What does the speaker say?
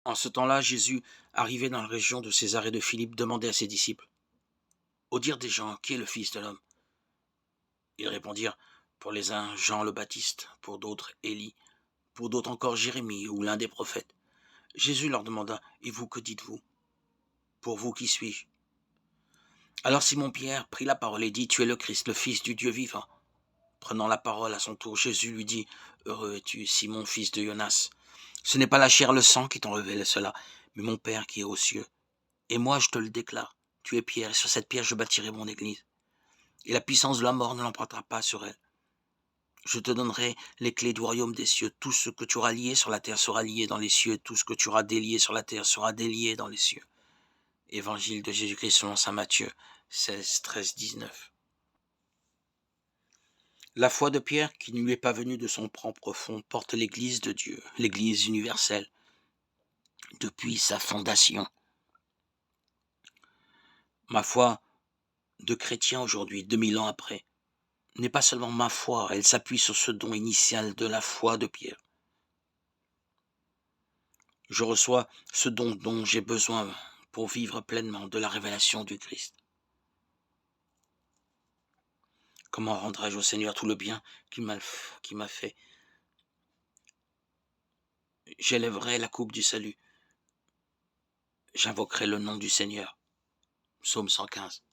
En ce temps-là, Jésus, arrivé dans la région de Césarée de Philippe, demandait à ses disciples: Au dire des gens, qui est le Fils de l'homme? Ils répondirent: Pour les uns, Jean le Baptiste, pour d'autres, Élie, pour d'autres encore, Jérémie ou l'un des prophètes. Jésus leur demanda: Et vous, que dites-vous? Pour vous, qui suis-je? Alors Simon-Pierre prit la parole et dit: Tu es le Christ, le Fils du Dieu vivant. Prenant la parole à son tour, Jésus lui dit: Heureux es-tu, Simon, fils de Jonas. Ce n'est pas la chair et le sang qui t'ont révélé cela, mais mon Père qui est aux cieux. Et moi, je te le déclare, tu es Pierre, et sur cette pierre je bâtirai mon église. Et la puissance de la mort ne l'emportera pas sur elle. Je te donnerai les clés du royaume des cieux. Tout ce que tu auras lié sur la terre sera lié dans les cieux. Tout ce que tu auras délié sur la terre sera délié dans les cieux. Évangile de Jésus-Christ selon saint Matthieu 16, 13, 19. La foi de Pierre, qui ne lui est pas venue de son propre fond, porte l'Église de Dieu, l'Église universelle, depuis sa fondation. Ma foi de chrétien aujourd'hui, 2000 ans après, n'est pas seulement ma foi, elle s'appuie sur ce don initial de la foi de Pierre. Je reçois ce don dont j'ai besoin pour vivre pleinement de la révélation du Christ. Comment rendrai-je au Seigneur tout le bien qu'il m'a fait? J'élèverai la coupe du salut. J'invoquerai le nom du Seigneur. Psaume 115.